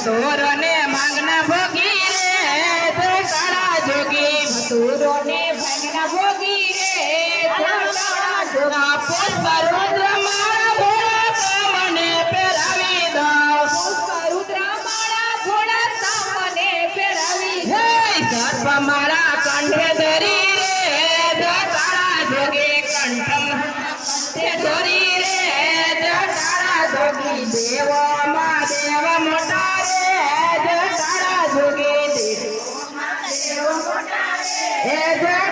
ધતોરો ને ભાંગના ભોગી રે કાળા જોગી ધતોરો ને ભાંગના ભોગી રે કાળા જોગા પુષ્પરુદ્ર માળા ભોળા મને પહેરાવી દો પુષ્પરુદ્ર માળા ભોળા મને પહેરાવી દો સર્પ મારા કંઠે ધરી રે કાળા જોગી કંઠે ધરી રે કાળા જોગી દેવો માં દેવ મોટા રે કાળા જોગી દેવ મોટા રે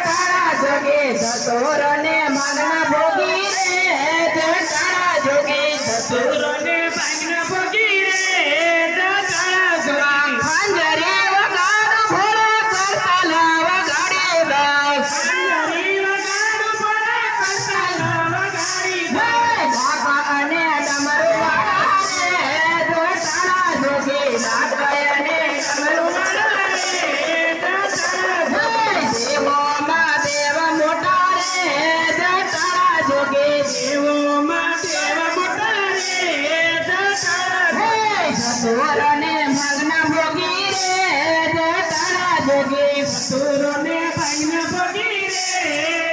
કાળા જોગી ધતોરો ને ભાંગના ભોગી રે કાળા જોગી ધતોરો ને ભાંગના ભોગી રે કાળા જોગી ખંજરી વગાડ ભોળા કરતાલા વગાડી દો ખંજરી વગાડ ભોળા કરતાલા વગાડી દો ઢાકા અને ડમરુ વાળા રે કાળા જોગી ઢાકા અને ડમરુ વાળા રે કાળા દેવો માં દેવ મોટા રે કાળા જોગી દેવો માં દેવ મોટા રે કાળા ધતોરો ને ભાંગના ભોગી રે કાળા જોગી ધતોરો ને ભાંગના ભોગી રે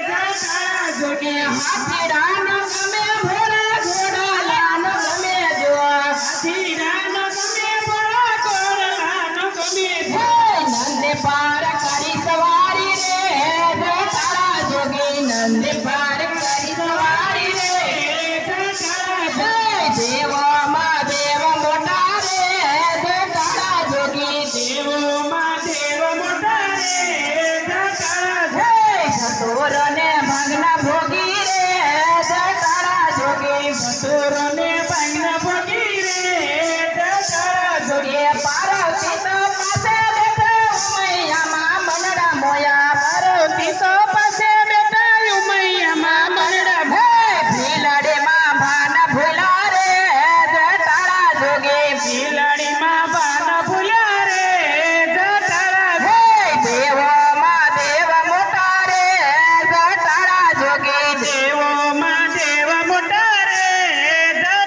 કાળા જોગી હાથીડા નો ગમે ભોળા ઘોડાલા નો ગમે જો હાથીડા નો ગમે ભોળા ઘોડાલા નો ગમે નંદે પાર કરી સવારી રે કાળા જોગી નંદે પાર કરી સવારી રે કાળા દેવો માં દેવ મોટા રે કાળા જોગી દેવો માં દેવ મોટા રે કાળા ધતોરો ને ભાંગના ભોગી રે કાળા જોગી ધતોરો ને ભાંગના ભોગી રે કાળા જોગી પાર્વતી તો પાસે બેઠા ઉમૈયામાં મનડા મોયા પાર્વતી તો પાસે બેઠા ઉમૈયામાં મનડા ભીલડી માં ભાના ભૂલા રે કાળા જોગી ભીલડી માં ભાના ભૂલા રે કાળા દેવો માં દેવ મોટા રે કાળા જોગી દેવો માં દેવ મોટા રે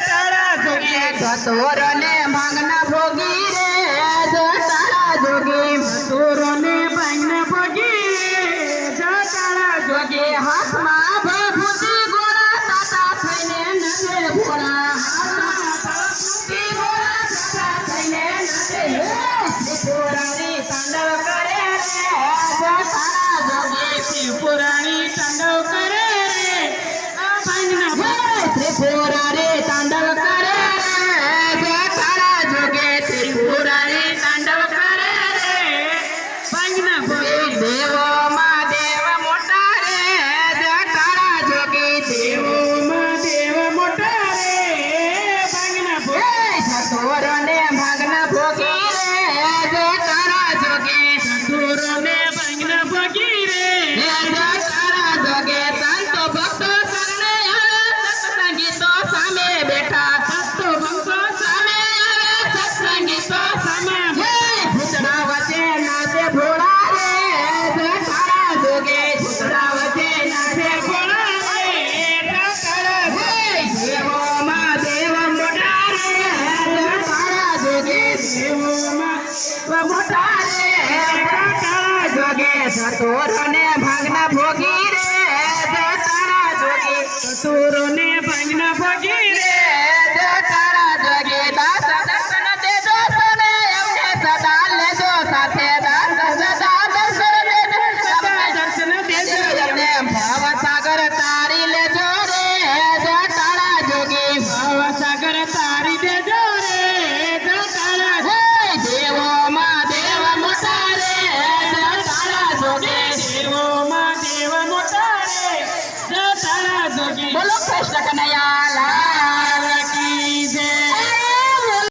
કાળા જોગી ધતોરો ને ભાંગના ભોગી રે કાળા જોગી ધતોરો ને ભાંગના ભોગી રે કાળા જોગી હાથમાં ભભૂતિ ગોળા તાતા થઈને નચે ભોળા હાથમાં ભભૂતિ ગોળા તાતા થઈને નચે ત્રિપુરાણી તાંડવ કરે રે કાળા જોગી ત્રિપુરાણી તાંડવ કરે રે ભાંગના ભોગી ત્રિપુરારી તાંડવ કરે રે કાળા જોગી ત્રિપુરારી તાંડવ કરે રે ભાંગના ભોગી દેવો માં દેવ મોટા રે કાળા જોગી દેવો માં દેવ મોટા રે ભાંગના ભોગી ધતોરો ને ભાંગના ભોગી રે કાળા જોગી ધતોરો ને ભાંગના ભોગી રે કાળા જોગી સંતો ભક્તો શરણે આવે સત્સંગી તો સામે બેઠા સંતો ભક્તો સામે આવે સત્સંગી તો સામે ભૂતડા વચ્ચે નાચે ભોળા રે કાળા જોગી ભૂતડા વચ્ચે નાચે ભોળા રે કાળા દેવો માં દેવ મોટા રે કાળા જોગી દેવો માં મોટા રે કાળા જોગી ધતોરો ને ભાંગના ભોગી રે કાળા જોગી ધતોરો ને ભાંગના ભોગી રે